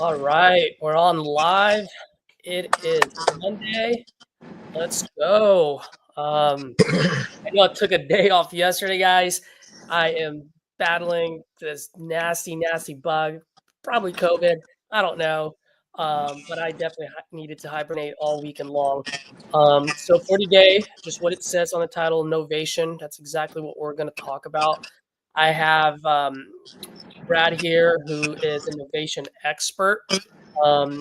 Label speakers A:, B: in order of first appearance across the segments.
A: All right, we're on live. It is Monday. Let's go. I know I took a day off yesterday, guys. I am battling this nasty, nasty bug, probably COVID. I don't know. But I definitely needed to hibernate all weekend long. So for today, just what it says on the title, Novation. That's exactly what we're going to talk about. I have Brad here, who is an innovation expert.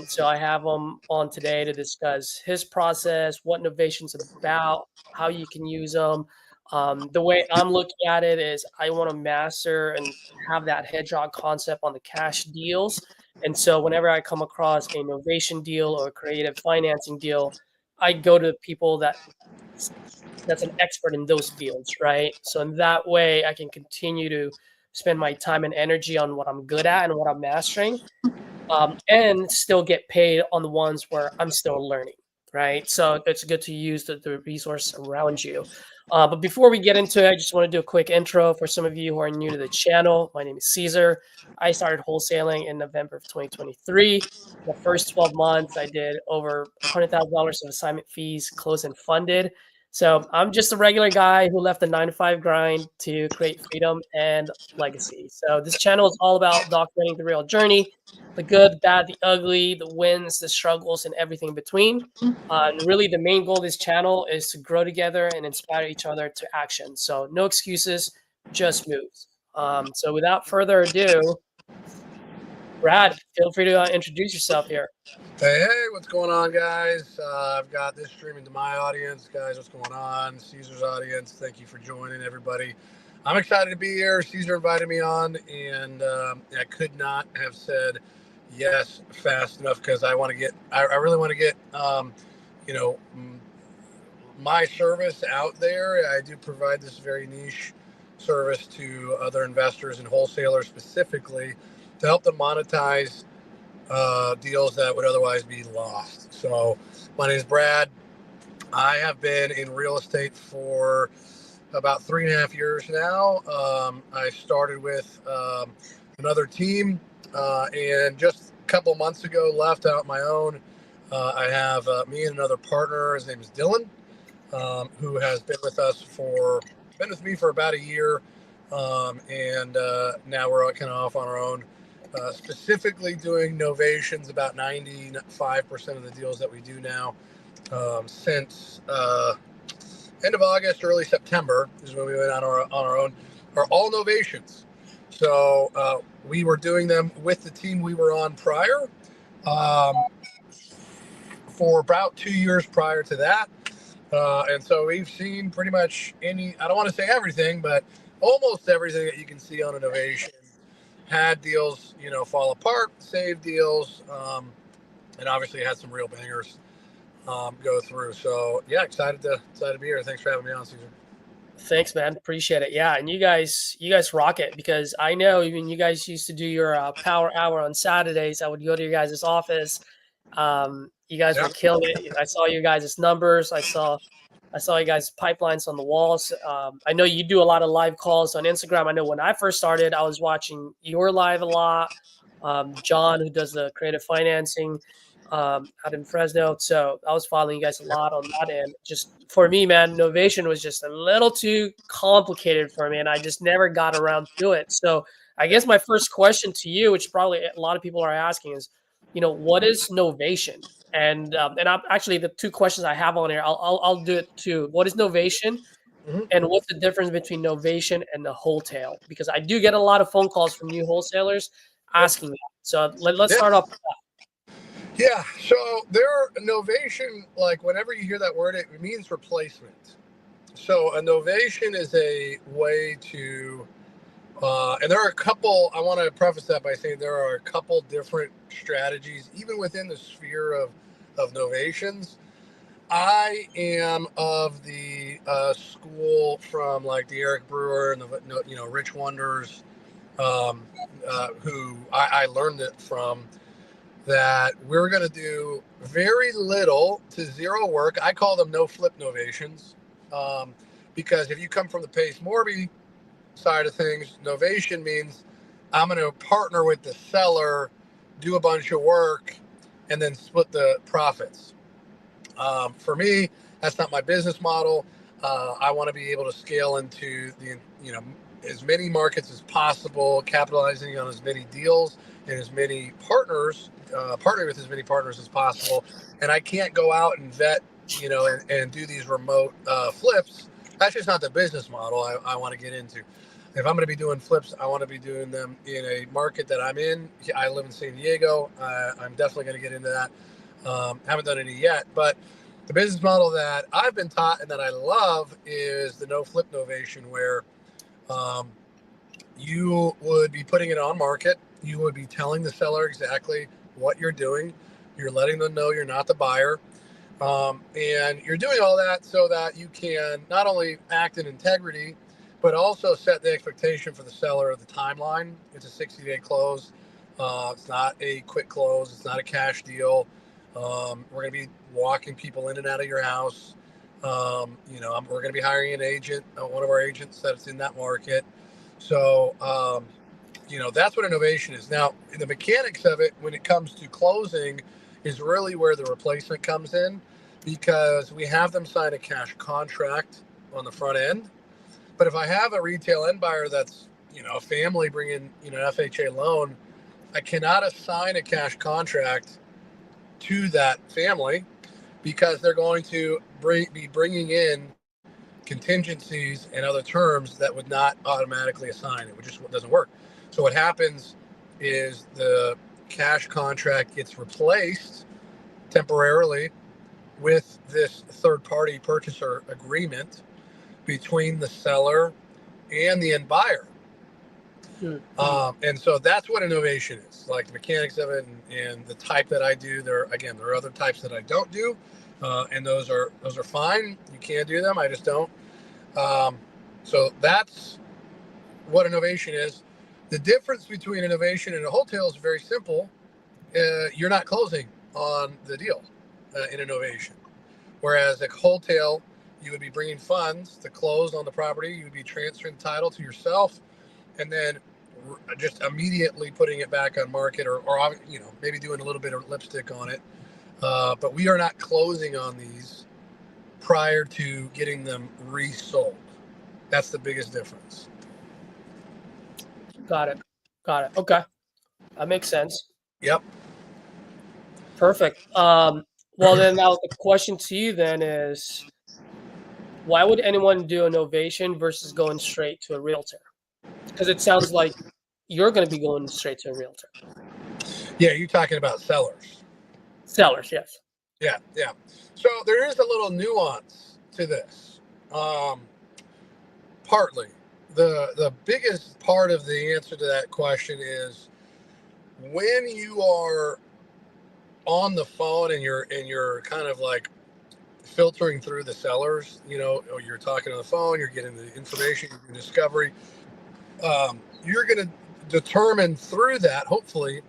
A: So I have him on today to discuss his process, what innovation's about, how you can use them. The way I'm looking at it is I want to master and have that hedgehog concept on the cash deals. And so whenever I come across a innovation deal or a creative financing deal, I go to people that's an expert in those fields, right? So in that way, I can continue to spend my time and energy on what I'm good at and what I'm mastering, and still get paid on the ones where I'm still learning, right? So it's good to use the resource around you. But before we get into it, I just want to do a quick intro for some of you who are new to the channel. My name is Caesar. I started wholesaling in November of 2023. The first 12 months, I did over $100,000 of assignment fees, closed and funded. So I'm just a regular guy who left the 9 to 5 grind to create freedom and legacy. So this channel is all about documenting the real journey, the good, the bad, the ugly, the wins, the struggles, and everything in between. And really, the main goal of this channel is to grow together and inspire each other to action. So no excuses, just moves. So without further ado, Brad, feel free to introduce yourself here.
B: Hey, what's going on, guys? I've got this streaming to my audience. Guys, what's going on? Caesar's audience, thank you for joining, everybody. I'm excited to be here. Caesar invited me on, and I could not have said yes fast enough because I really want to get, you know, my service out there. I do provide this very niche service to other investors and wholesalers specifically to help them monetize deals that would otherwise be lost. So my name is Brad. I have been in real estate for about 3.5 years now. I started with another team and just a couple months ago left out my own. I have me and another partner. His name is Dylan, who has been with me for about a year. And now we're kind of off on our own. Specifically doing novations, about 95% of the deals that we do now since end of August, early September is when we went on our own, are all novations. So we were doing them with the team we were on prior for about 2 years prior to that. And so we've seen pretty much I don't want to say everything, but almost everything that you can see on a novation. Had deals, fall apart, saved deals, and obviously had some real bangers go through. So yeah, excited to be here. Thanks for having me on, Caesar.
A: Thanks, man. Appreciate it. Yeah, and you guys rock it, because I know when you guys used to do your power hour on Saturdays, I would go to your guys' office. You guys were killing it. I saw you guys' numbers. I saw you guys' pipelines on the walls. I know you do a lot of live calls on Instagram. I know when I first started, I was watching your live a lot. John, who does the creative financing out in Fresno. So I was following you guys a lot on that end. Just for me, man, Novation was just a little too complicated for me, and I just never got around to it. So I guess my first question to you, which probably a lot of people are asking, is, what is Novation? And I'm actually, the two questions I have on here, I'll do it too. What is Novation, and what's the difference between Novation and the wholesale? Because I do get a lot of phone calls from new wholesalers asking that. So let's start off with that.
B: Yeah. So Novation, like whenever you hear that word, it means replacement. So a novation is a way to, and there are a couple, I want to preface that by saying there are a couple different strategies, even within the sphere of novations. I am of the school from like the Eric Brewer and the Rich Wonders, who I learned it from, that we're going to do very little to zero work. I call them no flip novations, because if you come from the Pace Morby side of things, novation means I'm going to partner with the seller do a bunch of work, and then split the profits. For me, that's not my business model. I want to be able to scale into as many markets as possible, capitalizing on as many deals and as many partners, partnering with as many partners as possible. And I can't go out and vet, and do these remote flips. That's just not the business model I want to get into. If I'm going to be doing flips, I want to be doing them in a market that I'm in. I live in San Diego. I'm definitely going to get into that. Haven't done any yet, but the business model that I've been taught and that I love is the no flip novation, where you would be putting it on market. You would be telling the seller exactly what you're doing. You're letting them know you're not the buyer. And you're doing all that so that you can not only act in integrity, but also set the expectation for the seller of the timeline. It's a 60-day close. It's not a quick close. It's not a cash deal. We're going to be walking people in and out of your house. We're going to be hiring an agent, one of our agents that's in that market. So, that's what innovation is. Now, the mechanics of it, when it comes to closing, is really where the replacement comes in, because we have them sign a cash contract on the front end. But if I have a retail end buyer that's, a family bringing, an FHA loan, I cannot assign a cash contract to that family, because they're going to be bringing in contingencies and other terms that would not automatically assign. It just doesn't work. So what happens is the cash contract gets replaced temporarily with this third-party purchaser agreement between the seller and the end buyer. And so that's what innovation is, like the mechanics of it and the type that I do. There are other types that I don't do, and those are fine. You can do them. I just don't. So that's what innovation is. The difference between innovation and a wholesale is very simple. You're not closing on the deal in innovation, whereas a wholesale, you would be bringing funds to close on the property. You would be transferring title to yourself, and then just immediately putting it back on market, or maybe doing a little bit of lipstick on it. But we are not closing on these prior to getting them resold. That's the biggest difference.
A: Got it. Okay. That makes sense.
B: Yep.
A: Perfect. Well, then now the question to you then is, why would anyone do a novation versus going straight to a realtor? Because it sounds like you're going to be going straight to a realtor.
B: Yeah, you're talking about sellers.
A: Sellers, yes.
B: Yeah. So there is a little nuance to this. Partly, the biggest part of the answer to that question is when you are on the phone and you're kind of like filtering through the sellers. You're talking on the phone, you're getting the information, you're getting discovery. You're going to determine through that, hopefully,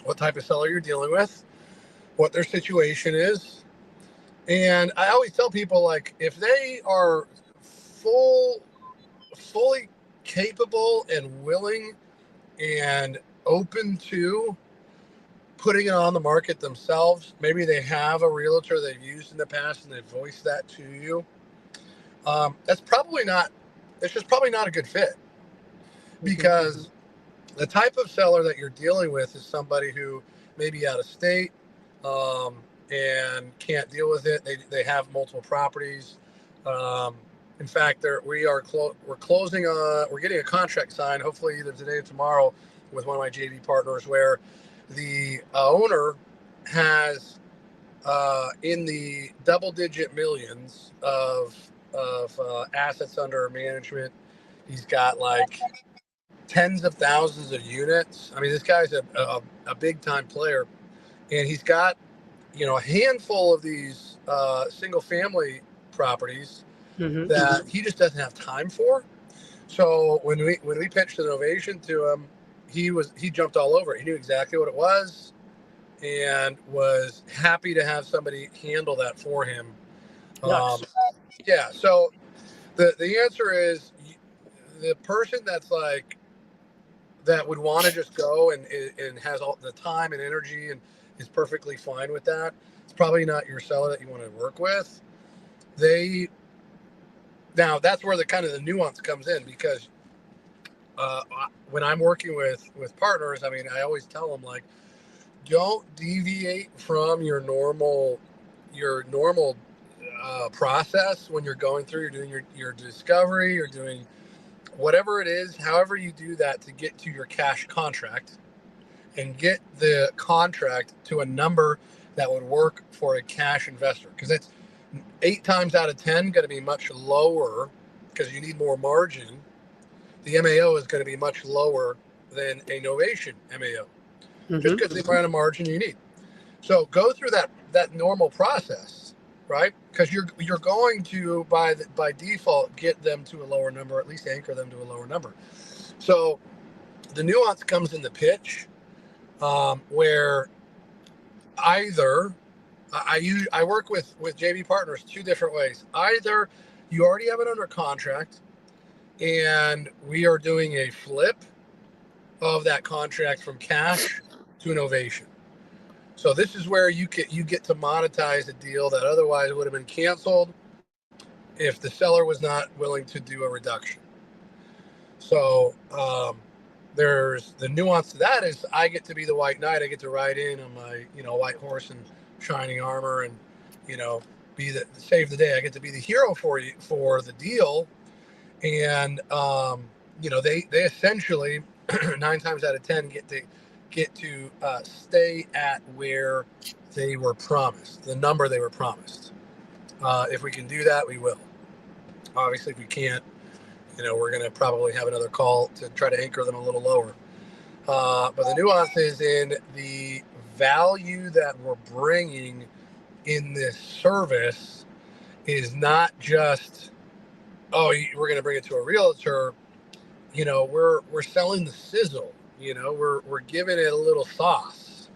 B: what type of seller you're dealing with, what their situation is. And I always tell people, like, if they are fully capable and willing and open to putting it on the market themselves, maybe they have a realtor they've used in the past and they've voiced that to you, it's just probably not a good fit, because the type of seller that you're dealing with is somebody who may be out of state and can't deal with it. They have multiple properties. In fact, we're closing on, we're getting a contract signed, hopefully either today or tomorrow, with one of my JV partners, where the owner has in the double-digit millions of assets under management. He's got like tens of thousands of units. I mean, this guy's a big-time player, and he's got a handful of these single-family properties that he just doesn't have time for. So when we pitched the Novation to him, he jumped all over it. He knew exactly what it was and was happy to have somebody handle that for him.
A: Nice.
B: Yeah. So the answer is, the person that's like that would want to just go and has all the time and energy and is perfectly fine with that, it's probably not your seller that you want to work with. Now that's where the kind of the nuance comes in, because when I'm working with partners, I mean, I always tell them, like, don't deviate from your normal process when you're going through. You're doing your discovery. You're doing whatever it is. However you do that to get to your cash contract, and get the contract to a number that would work for a cash investor, because it's 8 times out of 10 going to be much lower, because you need more margin. The MAO is going to be much lower than a Novation MAO, just because the amount of margin you need. So go through that normal process, right? Because you're going to by default get them to a lower number, at least anchor them to a lower number. So the nuance comes in the pitch, where either I work with JV partners 2 different ways. Either you already have it under contract, and we are doing a flip of that contract from cash to an Novation. So this is where you get to monetize a deal that otherwise would have been canceled if the seller was not willing to do a reduction. So there's the nuance to that is I get to be the white knight. I get to ride in on my white horse and shining armor, and save the day. I get to be the hero for the deal, and they essentially 9 times out of 10 get to stay at where they were promised, the number they were promised. If we can do that, we will. Obviously, if we can't, we're going to probably have another call to try to anchor them a little lower. But the nuance is in the value that we're bringing in this service is not just, we're going to bring it to a realtor. We're selling the sizzle. We're giving it a little sauce.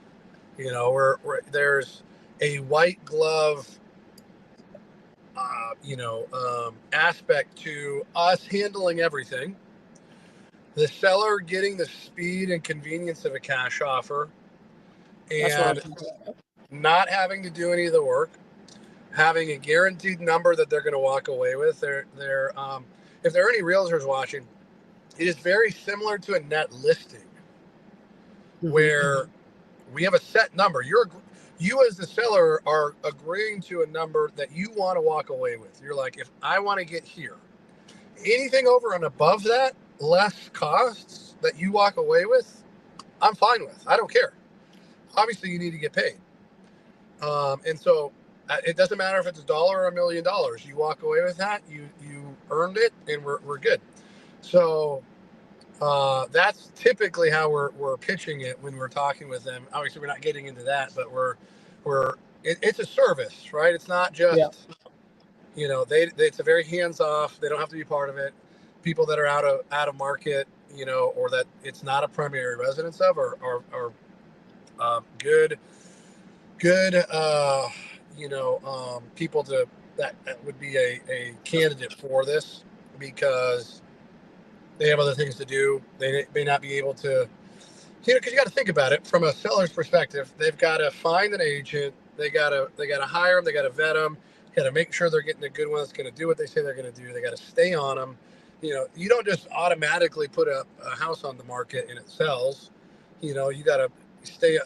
B: There's a white glove aspect to us handling everything, the seller getting the speed and convenience of a cash offer, and not having to do any of the work, having a guaranteed number that they're going to walk away with. If there are any realtors watching, it is very similar to a net listing, where we have a set number. You as the seller are agreeing to a number that you want to walk away with. You're like, if I want to get here, anything over and above that, less costs that you walk away with, I'm fine with. I don't care. Obviously, you need to get paid. And so it doesn't matter if it's $1 or $1 million. You walk away with that, you earned it, and we're good. So that's typically how we're pitching it when we're talking with them. Obviously, we're not getting into that, but it's a service, right? It's not just, it's a very hands off. They don't have to be part of it. People that are out of market, or that it's not a primary residence of, are good, people that would be a candidate for this, because they have other things to do. They may not be able to, because you got to think about it from a seller's perspective. They've got to find an agent. They got to hire them. They got to vet them. Got to make sure they're getting a good one that's going to do what they say they're going to do. They got to stay on them. You don't just automatically put a house on the market and it sells. You got to stay.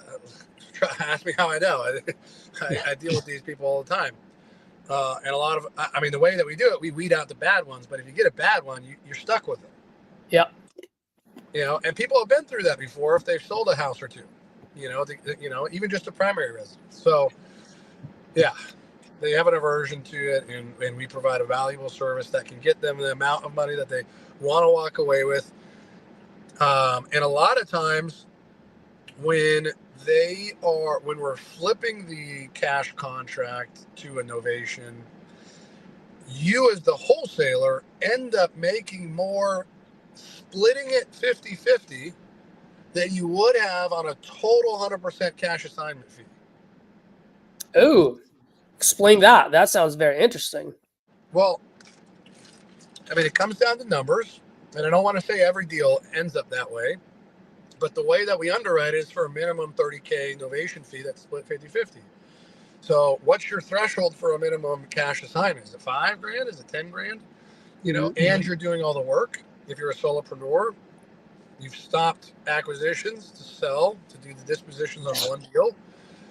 B: Ask me how I know. I deal with these people all the time. And a lot of, the way that we do it, we weed out the bad ones. But if you get a bad one, you're stuck with it.
A: Yep.
B: And people have been through that before if they've sold a house or two, even just a primary residence. So, yeah, they have an aversion to it, and we provide a valuable service that can get them the amount of money that they want to walk away with. And a lot of times when we're flipping the cash contract to a Novation, you as the wholesaler end up making more splitting it 50-50 that you would have on a total 100% cash assignment fee.
A: Oh, explain that. That sounds very interesting.
B: Well, it comes down to numbers, and I don't want to say every deal ends up that way, But the way that we underwrite is for a minimum 30K novation fee that's split 50-50. So what's your threshold for a minimum cash assignment? Is it $5,000? Is it $10,000? You know, and you're doing all the work. If you're a solopreneur, you've stopped acquisitions to sell, to do the dispositions on one deal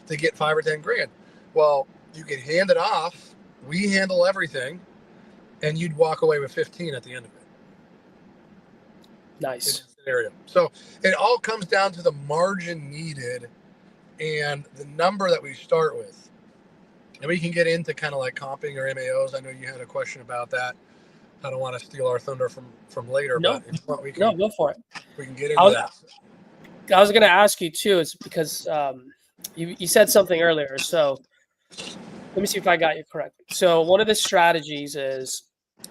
B: to get $5,000 or $10,000. Well, you can hand it off. We handle everything, and you'd walk away with 15 at the end of it.
A: Nice.
B: Scenario. So it all comes down to the margin needed and the number that we start with. And we can get into kind of like comping or MAOs. I know you had a question about that. I don't want to steal our thunder from later, but it's what we can,
A: go for it.
B: We can get into that.
A: I was going to ask you too, is because you said something earlier. So let me see if I got you correctly. So one of the strategies is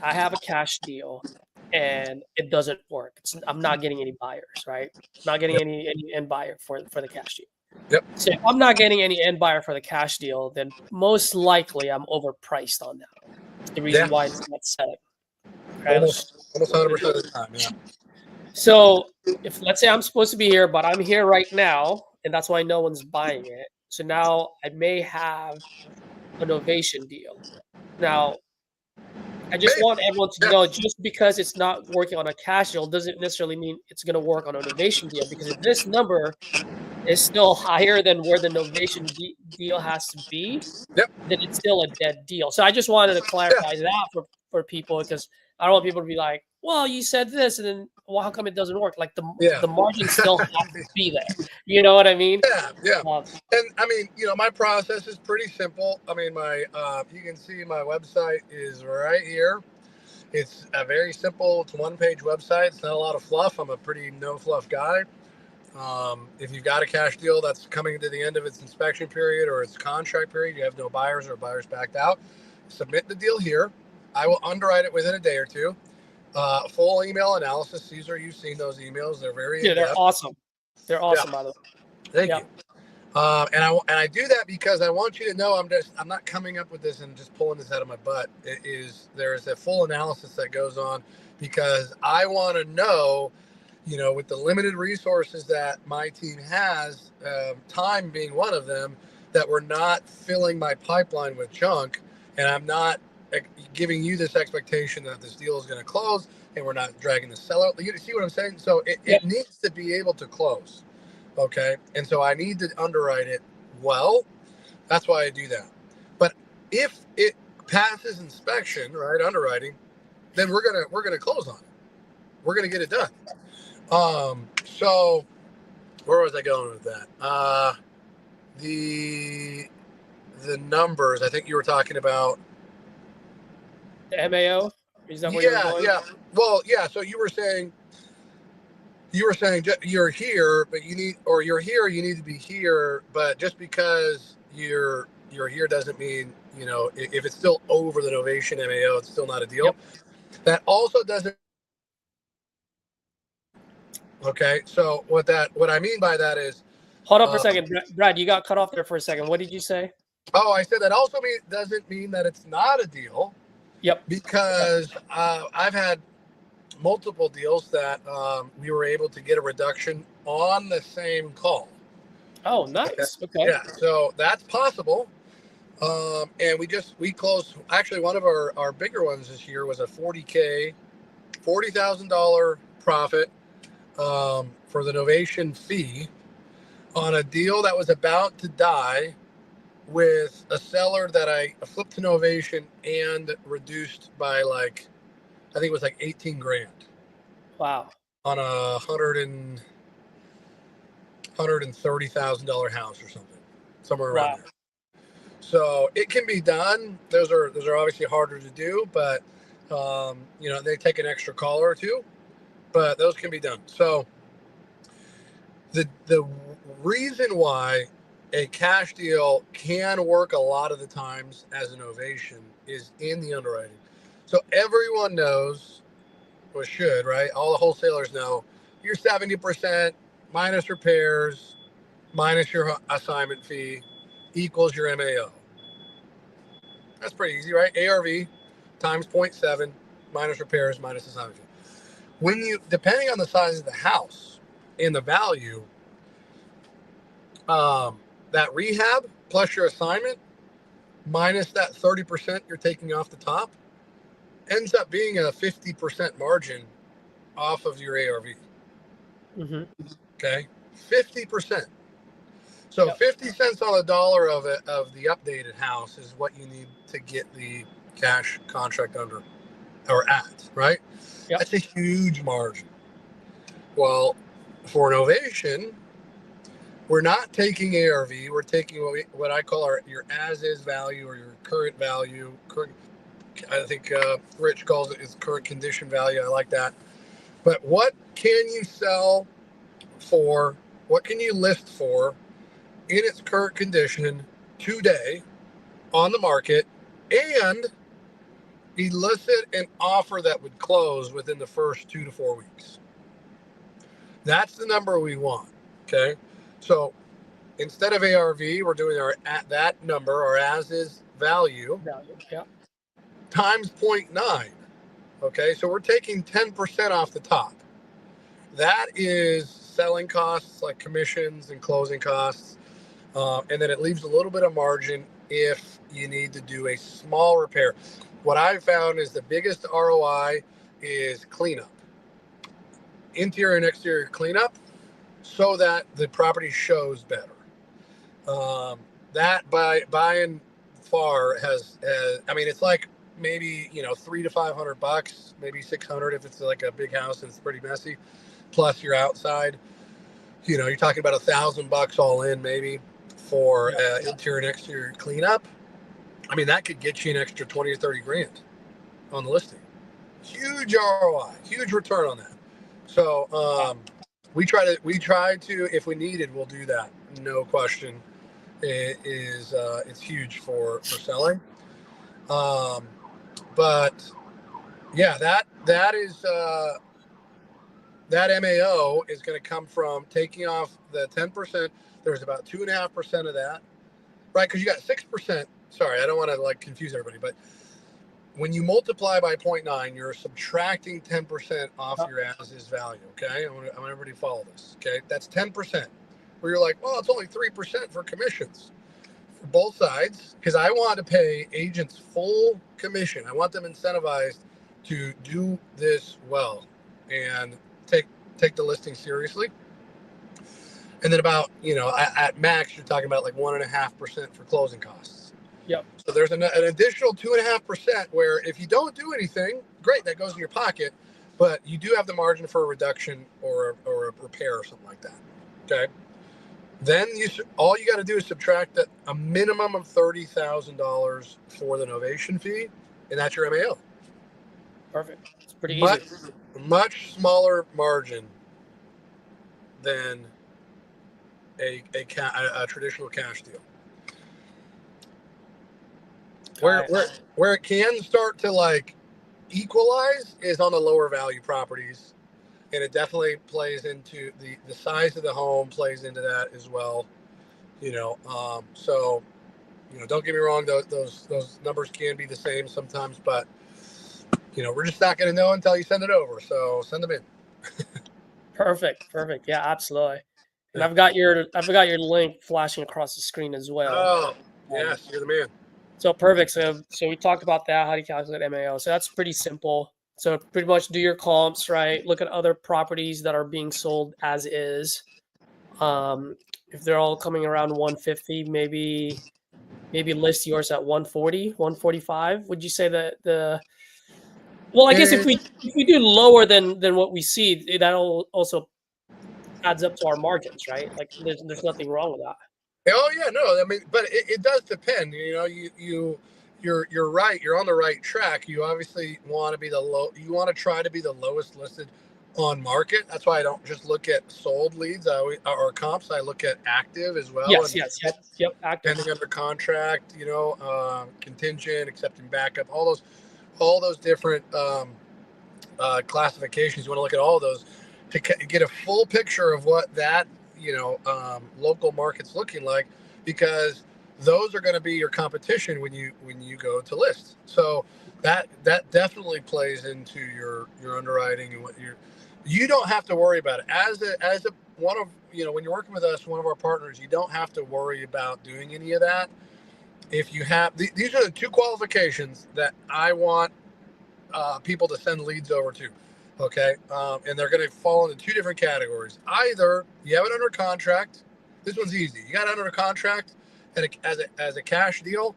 A: I have a cash deal and it doesn't work. I'm not getting any buyers, right? Not getting any end buyer for the cash deal.
B: Yep.
A: So if I'm not getting any end buyer for the cash deal, then most likely I'm overpriced on that. It's the reason why it's not selling. Right?
B: Almost 100% of the time, yeah.
A: So if let's say I'm supposed to be here, but I'm here right now, and that's why no one's buying it. So now I may have a Novation deal. Now, I just want everyone to know, just because it's not working on a cash deal doesn't necessarily mean it's going to work on a Novation deal. Because if this number is still higher than where the Novation deal has to be, then it's still a dead deal. So I just wanted to clarify that for people, because I don't want people to be like, well, you said this, and then, well, how come it doesn't work? Like the margin still has to be there. You know what I mean?
B: Yeah. And I mean, you know, my process is pretty simple. I mean, you can see my website is right here. It's a very simple, it's a one-page website. It's not a lot of fluff. I'm a pretty no-fluff guy. If you've got a cash deal that's coming to the end of its inspection period or its contract period, you have no buyers or buyers backed out, submit the deal here. I will underwrite it within a day or two. Full email analysis. Caesar, you've seen those emails. They're very
A: they're awesome. They're awesome, by the way.
B: Thank you. And I do that because I want you to know I'm not coming up with this and just pulling this out of my butt. There's a full analysis that goes on because I want to know, you know, with the limited resources that my team has, time being one of them, that we're not filling my pipeline with junk, and I'm not giving you this expectation that this deal is going to close, and we're not dragging the seller. You see what I'm saying? So it needs to be able to close. Okay. And so I need to underwrite it well. That's why I do that. But if it passes inspection, right, underwriting, then we're gonna close on it. We're gonna get it done. So where was I going with that? The numbers. I think you were talking about
A: the MAO. Is that where you're going?
B: Yeah. Well, yeah. So you were saying you're here, but you're here, you need to be here. But just because you're here doesn't mean, you know, if it's still over the Novation MAO, it's still not a deal. That also doesn't. Okay. So what I mean by that is.
A: Hold on for a second, Brad. You got cut off there for a second. What did you say?
B: Oh, I said that also doesn't mean that it's not a deal.
A: Yep.
B: Because I've had multiple deals that we were able to get a reduction on the same call.
A: Oh, nice. Okay.
B: Yeah, so that's possible. And we closed, actually one of our bigger ones this year was a $40,000 profit for the Novation fee on a deal that was about to die, with a seller that I flipped to Novation and reduced by I think it was $18,000.
A: Wow.
B: On a $130,000 house or something, somewhere around there. So it can be done. Those are obviously harder to do, but you know, they take an extra call or two, but those can be done. So the reason why a cash deal can work a lot of the times as an Novation is in the underwriting. So everyone knows, or should, right? All the wholesalers know, you're 70% minus repairs, minus your assignment fee, equals your MAO. That's pretty easy, right? ARV times 0.7 minus repairs minus assignment fee. Depending on the size of the house and the value, that rehab plus your assignment minus that 30% you're taking off the top ends up being a 50% margin off of your ARV.
A: Mm-hmm.
B: Okay, 50%. So
A: Yep.
B: 50 cents on the dollar of it, of the updated house is what you need to get the cash contract under or at, right?
A: Yep.
B: That's a huge margin. Well, for Novation, we're not taking ARV. We're taking what I call your as-is value or your current value. I think Rich calls it his current condition value. I like that. But what can you sell for? What can you list for in its current condition today on the market and elicit an offer that would close within the first 2 to 4 weeks? That's the number we want. Okay. So instead of ARV, we're doing our at that number, our as is value,
A: Yeah.
B: times 0.9. Okay. So we're taking 10% off the top. That is selling costs like commissions and closing costs. And then it leaves a little bit of margin if you need to do a small repair. What I've found is the biggest ROI is cleanup, interior and exterior cleanup, so that the property shows better. That by and far has I mean, it's like maybe $300 to $500, maybe $600 if it's like a big house and it's pretty messy. Plus you're outside, you're talking about $1,000 all in maybe for interior and exterior cleanup. I mean, that could get you an extra 20 or 30 grand on the listing. Huge ROI, huge return on that. So we try to, if we needed, we'll do that. No question. It's huge for selling. But yeah, that is that MAO is going to come from taking off the 10%. There's about 2.5% of that, right? Because you got 6%. Sorry, I don't want to confuse everybody, but when you multiply by 0.9, you're subtracting 10% off your as-is value. Okay, I want everybody to follow this. Okay, that's 10%. Where you're like, well, it's only 3% for commissions for both sides, because I want to pay agents full commission. I want them incentivized to do this well and take the listing seriously. And then about, at max, you're talking about 1.5% for closing costs.
A: Yep.
B: So there's an additional 2.5% where if you don't do anything, great, that goes in your pocket, but you do have the margin for a reduction or a repair or something like that. Okay. Then all you got to do is subtract a minimum of $30,000 for the Novation fee, and that's your MAO.
A: Perfect. It's pretty easy.
B: Much smaller margin than a traditional cash deal. Where it can start to equalize is on the lower value properties, and it definitely plays into the size of the home plays into that as well. So don't get me wrong, those numbers can be the same sometimes, but we're just not going to know until you send it over. So send them in.
A: Perfect. Yeah, absolutely. And I've got your link flashing across the screen as well.
B: Oh, yes, you're the man.
A: So perfect. So we talked about that, how do you calculate MAO. So that's pretty simple. So pretty much do your comps, right? Look at other properties that are being sold as is. If they're all coming around 150, maybe list yours at 140, 145. Would you say that well, I guess if we do lower than what we see, that also adds up to our margins, right? There's nothing wrong with that.
B: Oh yeah, no, I mean, but it does depend. You're right. You're on the right track. You obviously want to be you want to try to be the lowest listed on market. That's why I don't just look at sold leads or comps. I look at active as well.
A: Yep. Active.
B: Pending under contract. Contingent, accepting backup. All those different classifications. You want to look at all of those to get a full picture of what that local market's looking like, because those are going to be your competition when you go to list. So that definitely plays into your underwriting and You don't have to worry about it as a one of, when you're working with us, one of our partners, you don't have to worry about doing any of that. If you have, these are the two qualifications that I want people to send leads over to. Okay. And they're going to fall into two different categories. Either you have it under contract. This one's easy. You got it under contract and as a cash deal.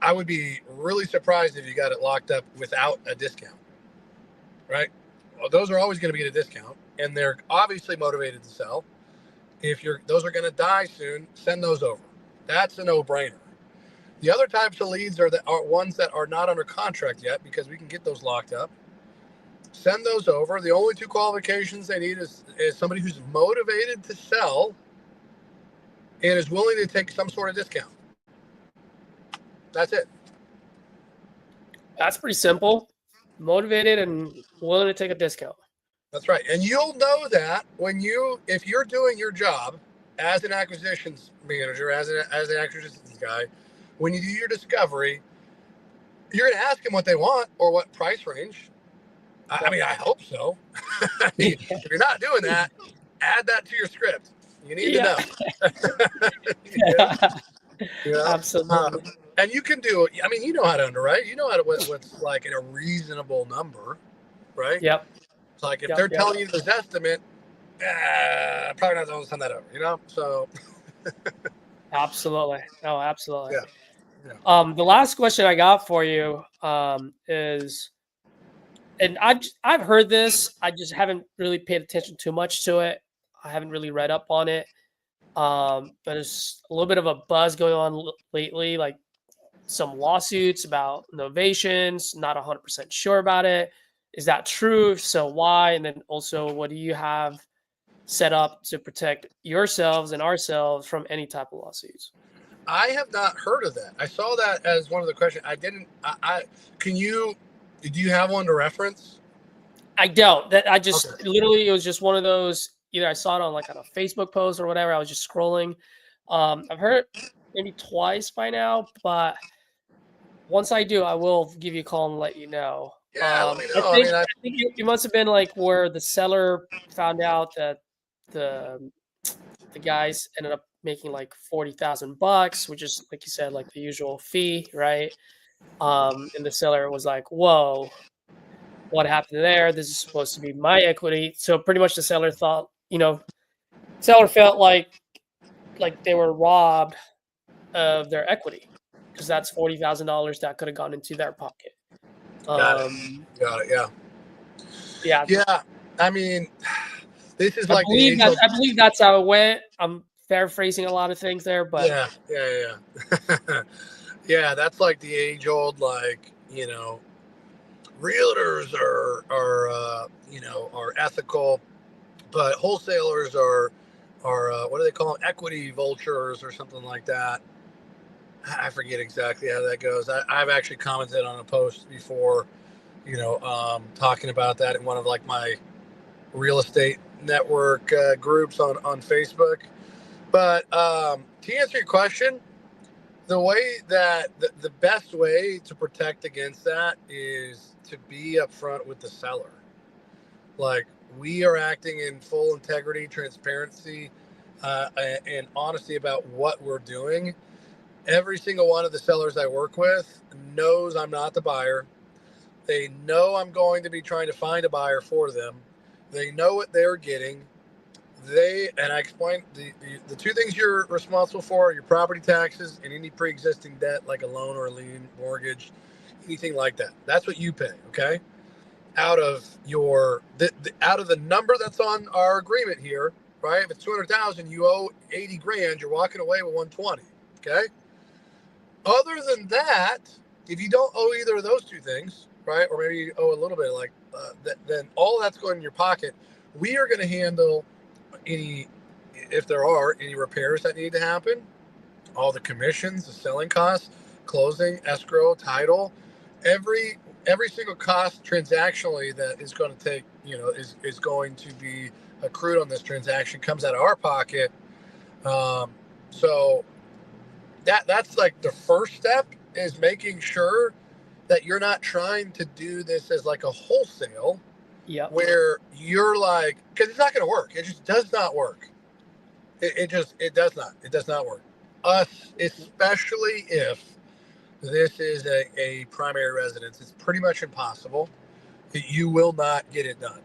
B: I would be really surprised if you got it locked up without a discount, right? Well, those are always going to be at a discount, and they're obviously motivated to sell. If those are going to die soon, send those over. That's a no-brainer. The other types of leads are ones that are not under contract yet, because we can get those locked up. Send those over. The only two qualifications they need is somebody who's motivated to sell and is willing to take some sort of discount. That's it.
A: That's pretty simple. Motivated and willing to take a discount.
B: That's right. And you'll know that if you're doing your job as an acquisitions manager, as an acquisitions guy, when you do your discovery, you're going to ask them what they want or what price range. I mean, I hope so. I mean, if you're not doing that, add that to your script. You need to know.
A: Absolutely.
B: And you can do it. I mean, you know how to underwrite. You know how to what's like a reasonable number, right?
A: Yep.
B: It's like if they're telling you this estimate, probably not going to send that over. So.
A: Absolutely. Oh, absolutely.
B: Yeah.
A: The last question I got for you is, and I've heard this, I just haven't really paid attention too much to it. I haven't really read up on it. But there's a little bit of a buzz going on lately, like some lawsuits about novations, not 100% sure about it. Is that true? If so, why? And then also, what do you have set up to protect yourselves and ourselves from any type of lawsuits?
B: I have not heard of that. I saw that as one of the questions. I didn't. Do you have one to reference?
A: I don't. Literally, it was just one of those. Either I saw it on a Facebook post or whatever. I was just scrolling. I've heard it maybe twice by now, but once I do, I will give you a call and let you know.
B: Yeah, let me know.
A: I think it must have been where the seller found out that the guys ended up making $40,000, which is, like you said, the usual fee, right? And the seller was like, "Whoa, what happened there? This is supposed to be my equity." So pretty much the seller thought, seller felt like they were robbed of their equity, because that's $40,000 that could have gone into their pocket.
B: Got it.
A: Yeah.
B: Yeah. I mean, this is
A: I believe that's how it went. I'm paraphrasing a lot of things there, but
B: yeah. Yeah, that's like the age old, realtors are ethical, but wholesalers are what do they call them? Equity vultures or something like that. I forget exactly how that goes. I've actually commented on a post before, talking about that in one of my real estate network groups on Facebook. But to answer your question, the way that the best way to protect against that is to be upfront with the seller. We are acting in full integrity, transparency, and honesty about what we're doing. Every single one of the sellers I work with knows I'm not the buyer. They know I'm going to be trying to find a buyer for them. They know what they're getting. And I explained the two things you're responsible for are your property taxes and any pre-existing debt, like a loan or a lien, mortgage, anything like that. That's what you pay, okay? Out of out of the number that's on our agreement here, right? If it's $200,000, you owe $80,000. You're walking away with $120,000, okay? Other than that, if you don't owe either of those two things, right, or maybe you owe a little bit, then all that's going in your pocket. We are going to handle if there are any repairs that need to happen, all the commissions, the selling costs, closing, escrow, title, every single cost transactionally that is going to take, is going to be accrued on this transaction comes out of our pocket. So that's the first step, is making sure that you're not trying to do this as a wholesale.
A: Yep.
B: where you're like, because it's not going to work. It just does not work. It does not work. Us, especially if this is a primary residence, it's pretty much impossible. You will not get it done.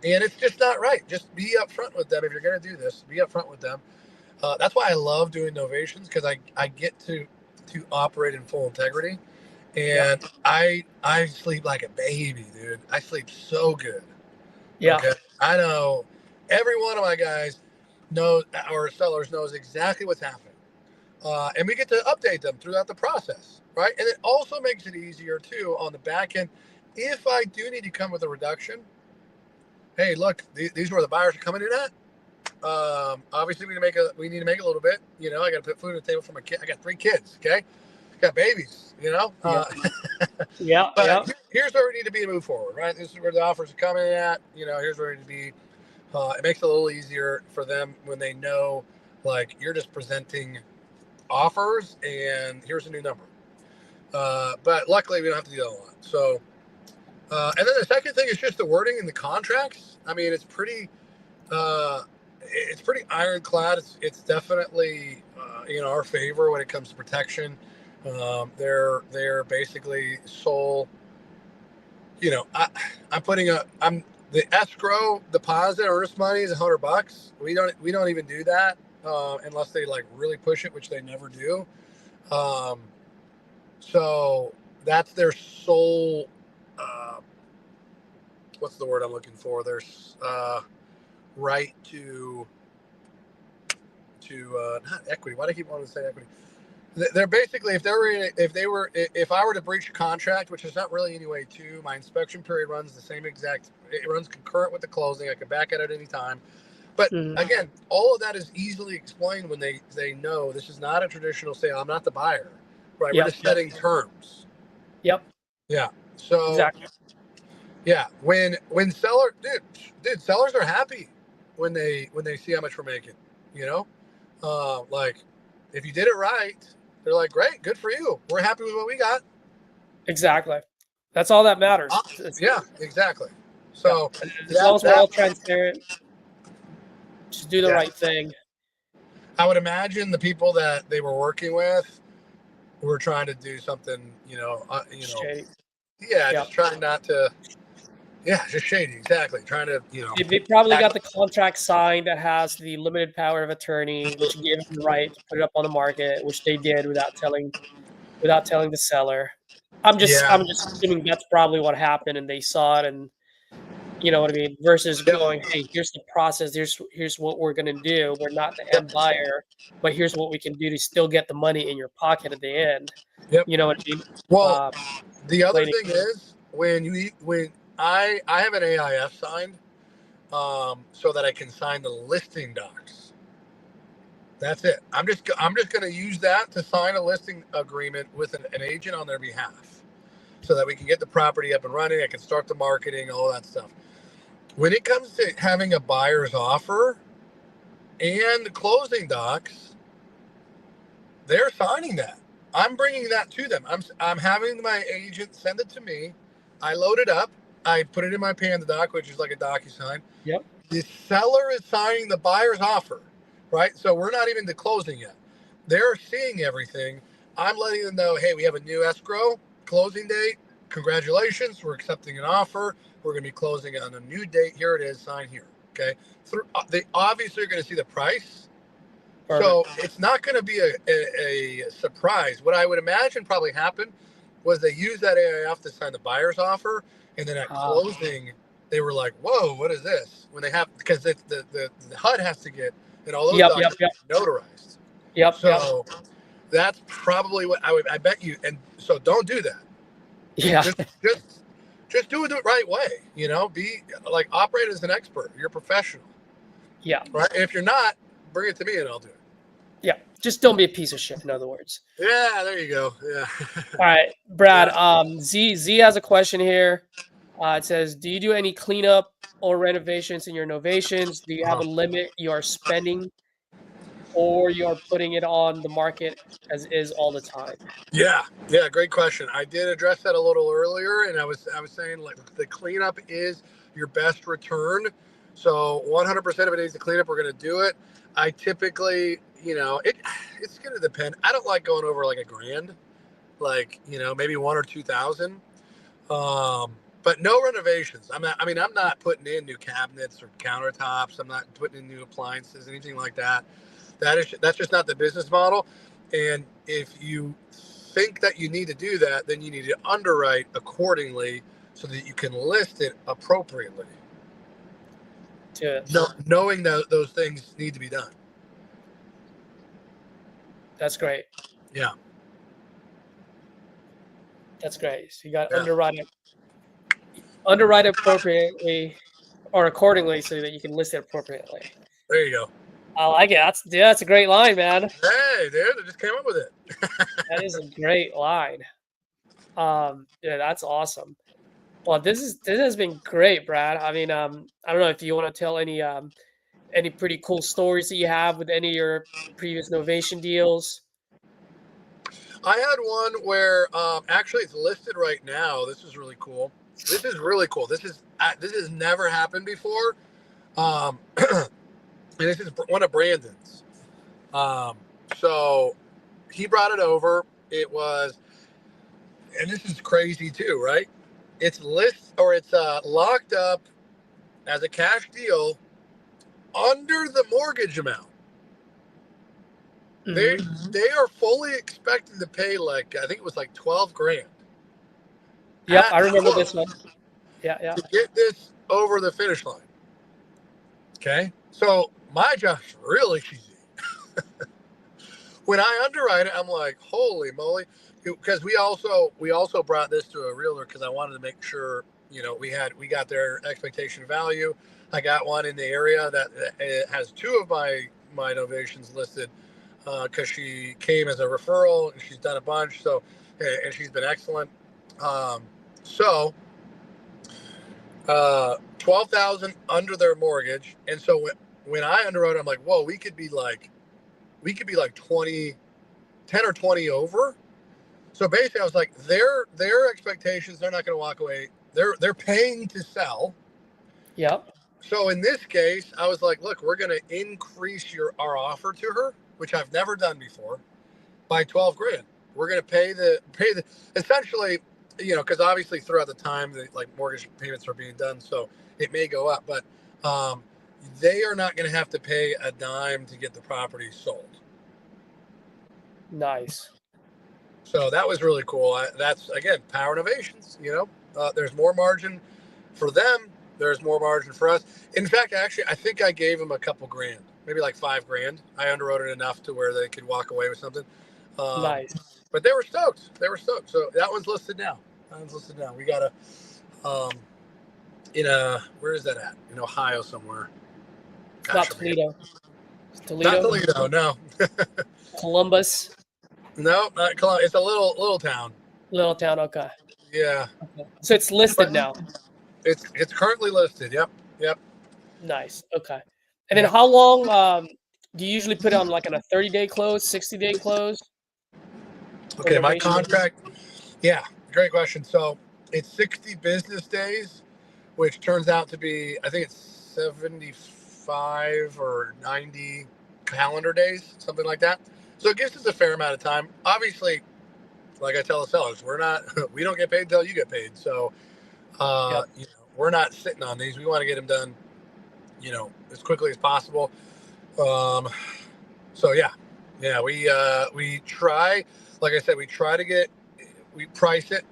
B: And it's just not right. Just be upfront with them. If you're going to do this, be upfront with them. That's why I love doing novations, because I get to operate in full integrity. And I sleep like a baby, dude. I sleep so good.
A: Yeah.
B: Okay. I know every one of my guys knows, or sellers knows exactly what's happening. And we get to update them throughout the process, right? And it also makes it easier too on the back end. If I do need to come with a reduction, hey, look, these are where the buyers are coming in at. Obviously we need to make a little bit. You know, I got to put food on the table for my kid. I got 3 kids. Okay, got babies. You know.
A: Yeah.
B: But here's where we need to be to move forward, right? This is where the offers are coming at. You know, here's where we need to be. It makes it a little easier for them when they know, like, you're just presenting offers and here's a new number. But luckily we don't have to do that a lot. So, and then the second thing is just the wording in the contracts. I mean, it's pretty ironclad. It's definitely in our favor when it comes to protection. They're basically sole. You know, I'm the escrow deposit earnest money is $100. We don't even do that unless they like really push it, which they never do. So that's their sole. What's the word I'm looking for? There's right to not equity. Why do I keep wanting to say equity? They're basically, if I were to breach a contract, which is not really any way to, my inspection period runs the same exact, it runs concurrent with the closing. I can back out at any time. But again, all of that is easily explained when they know this is not a traditional sale. I'm not the buyer, right? We're just setting terms.
A: Yep.
B: Yeah. So
A: exactly.
B: Yeah. When sellers are happy when they see how much we're making, you know, like if you did it right, they're like, great, good for you. We're happy with what we got.
A: Exactly. That's all that matters.
B: Yeah, exactly. So
A: as long as we're all transparent, just do the right thing.
B: I would imagine the people that they were working with were trying to do something,
A: Shady.
B: just trying not to, just shady. Exactly. Trying to,
A: They probably got the contract signed that has the limited power of attorney, which gave them the right to put it up on the market, which they did without telling the seller. I'm just assuming that's probably what happened, and they saw it, and you know what I mean. Versus going, hey, here's the process. Here's what we're gonna do. We're not the end buyer, but here's what we can do to still get the money in your pocket at the end.
B: Yep.
A: You know what I mean?
B: Well, the other thing is when I have an AIF signed, so that I can sign the listing docs. That's it. I'm just going to use that to sign a listing agreement with an agent on their behalf, so that we can get the property up and running. I can start the marketing, all that stuff. When it comes to having a buyer's offer and the closing docs, they're signing that. I'm bringing that to them. I'm having my agent send it to me. I load it up. I put it in my Panda doc, which is like a DocuSign.
A: Yep.
B: The seller is signing the buyer's offer, right? So we're not even to closing yet. They're seeing everything. I'm letting them know, hey, we have a new escrow closing date. Congratulations, we're accepting an offer. We're going to be closing on a new date. Here it is. Sign here. Okay. They obviously are going to see the price. Perfect. So it's not going to be a surprise. What I would imagine probably happened was they used that AIF to sign the buyer's offer, and then at closing, they were like, "Whoa, what is this?" When they have, because the HUD has to get, and all those documents notarized.
A: Yep.
B: So that's probably what I bet you. And so don't do that.
A: Yeah.
B: Just do it the right way. You know, be like, operate as an expert. You're a professional.
A: Yeah.
B: Right. And if you're not, bring it to me and I'll do it.
A: Yeah, just don't be a piece of shit, in other words.
B: Yeah, there you go. Yeah.
A: All right, Brad. Z has a question here. It says, do you do any cleanup or renovations in your novations? Do you have a limit you are spending, or you are putting it on the market as is all the time?
B: Yeah, great question. I did address that a little earlier, and I was saying, like, the cleanup is your best return. So 100% of it needs to clean up. We're going to do it. I typically, it's going to depend. I don't like going over like $1,000, like, maybe 1 or 2,000. But no renovations. I'm not putting in new cabinets or countertops. I'm not putting in new appliances, anything like that. That's just not the business model. And if you think that you need to do that, then you need to underwrite accordingly so that you can list it appropriately. Knowing that those things need to be done.
A: That's great.
B: Yeah.
A: That's great. So you got underwrite appropriately or accordingly so that you can list it appropriately.
B: There you go.
A: I like it. That's a great line, man.
B: Hey, dude, I just came up with it.
A: That is a great line. Yeah, that's awesome. Well, this has been great, Brad. I mean, I don't know if you want to tell any pretty cool stories that you have with any of your previous Novation deals.
B: I had one where actually it's listed right now. This is really cool. This has never happened before. And this is one of Brandon's. So he brought it over. It was, and this is crazy too, right? It's locked up as a cash deal under the mortgage amount. Mm-hmm. They are fully expected to pay I think it was like $12,000.
A: Yeah, I remember this one. Yeah.
B: To get this over the finish line. Okay, so my job's really easy. When I underwrite it, I'm like, holy moly, because we also brought this to a realtor because I wanted to make sure we got their expectation value. I got one in the area that has 2 of my Novations listed. Because she came as a referral and she's done a bunch, and she's been excellent. So $12,000 under their mortgage, and so when I underwrote, I'm like, whoa, we could be like 10 or 20 over. So basically, I was like, their expectations, they're not going to walk away. They're paying to sell.
A: Yep.
B: So in this case, I was like, look, we're going to increase our offer to her, which I've never done before, by $12,000. We're going to pay the essentially, because obviously throughout the time that mortgage payments are being done, so it may go up, but they are not going to have to pay a dime to get the property sold.
A: Nice.
B: So that was really cool. That's again power innovations. There's more margin for them. There's more margin for us. In fact, actually, I think I gave them a couple grand. Maybe like $5,000. I underwrote it enough to where they could walk away with something.
A: Nice.
B: But they were stoked. So that one's listed now. We got where is that at? In Ohio somewhere.
A: Not Toledo.
B: Not Toledo, no.
A: Columbus.
B: No, not Columbus. It's a little town.
A: Little town, okay.
B: Yeah.
A: Okay. So it's listed now.
B: It's currently listed. Yep.
A: Nice. Okay. And then how long do you usually put on on a 30-day close, 60-day close?
B: Okay, my contract. Yeah, great question. So it's 60 business days, which turns out to be, I think it's 75 or 90 calendar days, something like that. So it gives us a fair amount of time. Obviously, like I tell the sellers, we don't get paid until you get paid. So, we're not sitting on these. We want to get them done, as quickly as possible. So we try, like I said, we price it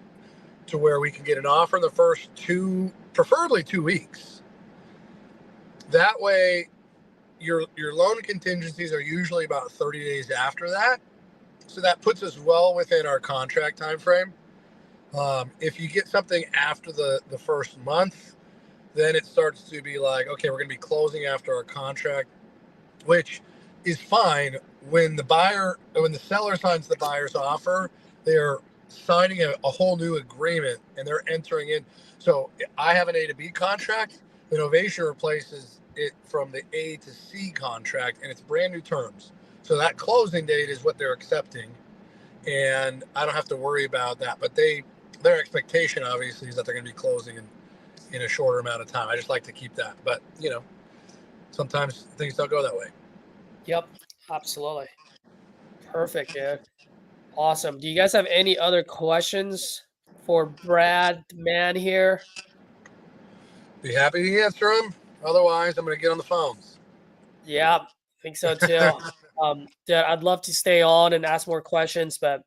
B: to where we can get an offer in the first preferably 2 weeks. That way your loan contingencies are usually about 30 days after that. So that puts us well within our contract time frame. If you get something after the first month, then it starts to be like, okay, we're going to be closing after our contract, which is fine. When the seller signs the buyer's offer, they're signing a whole new agreement and they're entering in. So I have an A to B contract. The Novation replaces it from the A to C contract, and it's brand new terms. So that closing date is what they're accepting, and I don't have to worry about that. But their expectation obviously is that they're going to be closing in a shorter amount of time. I just like to keep that. But, sometimes things don't go that way.
A: Yep, absolutely. Perfect, dude. Awesome. Do you guys have any other questions for Brad, the man here?
B: Be happy to answer them. Otherwise, I'm going to get on the phones.
A: Yeah, I think so too. Dude, I'd love to stay on and ask more questions, but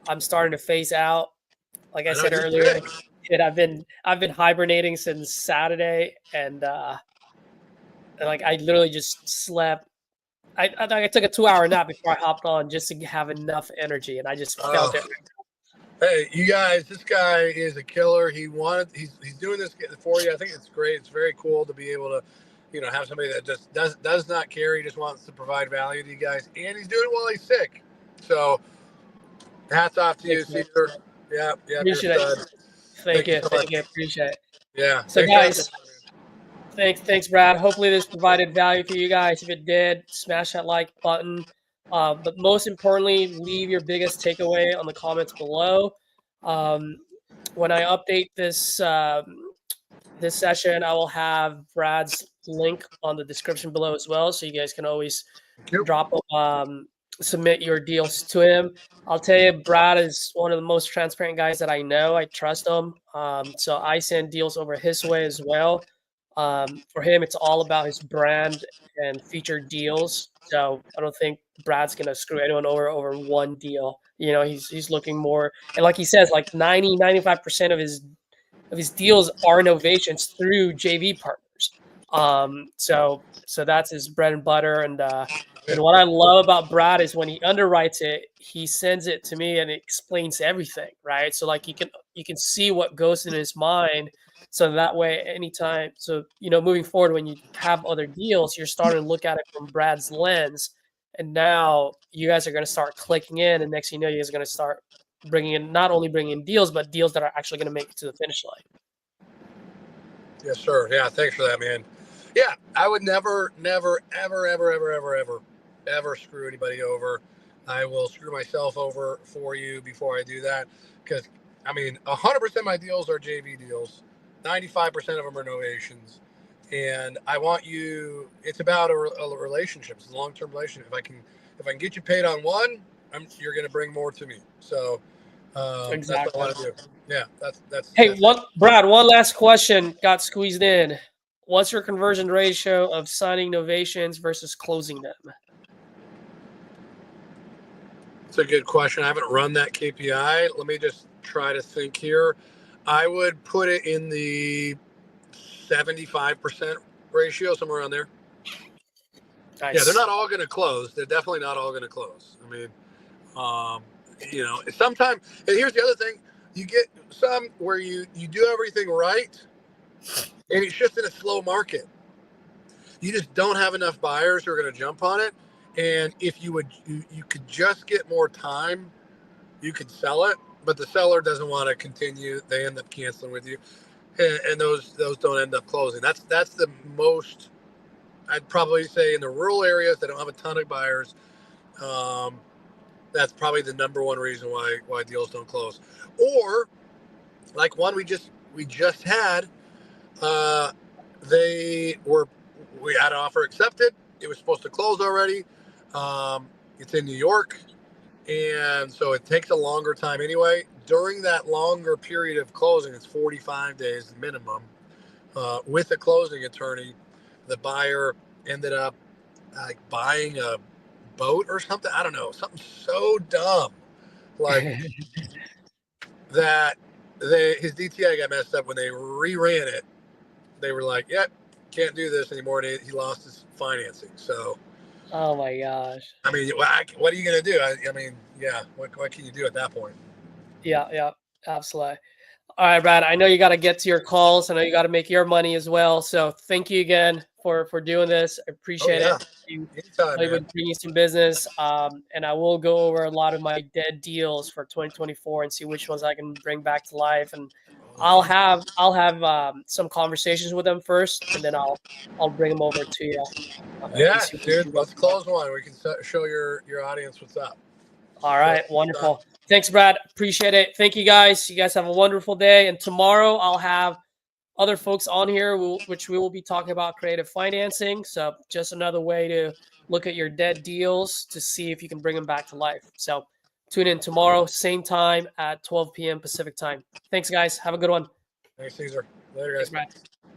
A: I'm starting to phase out. Like I
B: I know
A: said
B: you're
A: earlier,
B: sick.
A: dude, I've been hibernating since Saturday, and like I literally just slept. I took a 2 hour nap before I hopped on just to have enough energy, and I just felt
B: Oh,
A: it.
B: hey, you guys, this guy is a killer. He's doing this for you. I think it's great. It's very cool to be able to, have somebody that just does not care. He just wants to provide value to you guys, and he's doing it while he's sick. So, hats off to you,
A: Thanks, man.
B: Caesar. Yeah, you're a
A: Appreciate it.
B: stud.
A: Thank
B: Thank you
A: you.
B: so
A: Thank
B: much.
A: you. Appreciate it.
B: Yeah,
A: So,
B: thanks for having me
A: guys,
B: on, man.
A: thanks, Brad. Hopefully, this provided value for you guys. If it did, smash that like button. But most importantly, leave your biggest takeaway on the comments below. Um, when I update this session, I will have Brad's link on the description below as well, so you guys can always
B: Thank you.
A: submit your deals to him. I'll tell you, Brad is one of the most transparent guys that I know. I trust him. So I send deals over his way as well. For him, it's all about his brand and featured deals. So I don't think Brad's gonna screw anyone over one deal. He's looking more, and like he says, like 95% of his deals are novations through JV partners. So that's his bread and butter. And what I love about Brad is when he underwrites it, he sends it to me and it explains everything, right? So like you can see what goes in his mind. So that way, anytime, so moving forward, when you have other deals, you're starting to look at it from Brad's lens, and now you guys are going to start clicking in, and next thing you know, you guys are going to start not only bringing in deals, but deals that are actually going to make it to the finish line.
B: Yes, sir. Yeah, thanks for that, man. Yeah, I would never, ever, ever screw anybody over. I will screw myself over for you before I do that. Because, 100% of my deals are JV deals. 95% of them are novations. And I want you, it's about a relationship. It's a long-term relationship. If I can get you paid on one, you're going to bring more to me. So that's what I
A: Exactly.
B: want to do. Yeah, that's
A: Hey,
B: it.
A: Brad, one last question got squeezed in. What's your conversion ratio of signing novations versus closing them?
B: It's a good question. I haven't run that KPI. Let me just try to think here. I would put it in the 75% ratio, somewhere around there. Yeah, they're
A: Nice.
B: not all going to close. They're definitely not all going to close. Sometimes, and here's the other thing, you get some where you do everything right, and it's just in a slow market. You just don't have enough buyers who are going to jump on it. And if you could just get more time, you could sell it, but the seller doesn't want to continue. They end up canceling with you, and those don't end up closing. That's the most. I'd probably say in the rural areas that don't have a ton of buyers, that's probably the number one reason why deals don't close. Or like one we just had, we had an offer accepted. It was supposed to close already. It's in New York, and so it takes a longer time anyway. During that longer period of closing, it's 45 days minimum. With a closing attorney, the buyer ended up like buying a boat or something. I don't know, something so dumb like that. His DTA got messed up when they reran it. They were like, "Yep, can't do this anymore." And he lost his financing. So,
A: Oh my gosh.
B: what are you going to do? Yeah, what can you do at that point?
A: Yeah, absolutely. All right, Brad. I know you got to get to your calls. I know you got to make your money as well. So thank you again for doing this. I
B: Oh
A: appreciate
B: yeah,
A: it. You
B: anytime,
A: able to
B: man.
A: bring you some business. And I will go over a lot of my dead deals for 2024 and see which ones I can bring back to life. And I'll have some conversations with them first, and then I'll bring them over to you and
B: Yeah,
A: see what
B: dude.
A: you
B: Let's close one. We can show your audience what's up.
A: All
B: So,
A: right, wonderful. Thanks, Brad. Appreciate it. Thank you guys. You guys have a wonderful day. And tomorrow I'll have other folks on here, which we will be talking about creative financing. So just another way to look at your dead deals to see if you can bring them back to life. So tune in tomorrow, same time at 12 p.m. Pacific time. Thanks, guys. Have a good one.
B: Thanks, Caesar. Later,
A: Thanks,
B: guys.
A: Brad.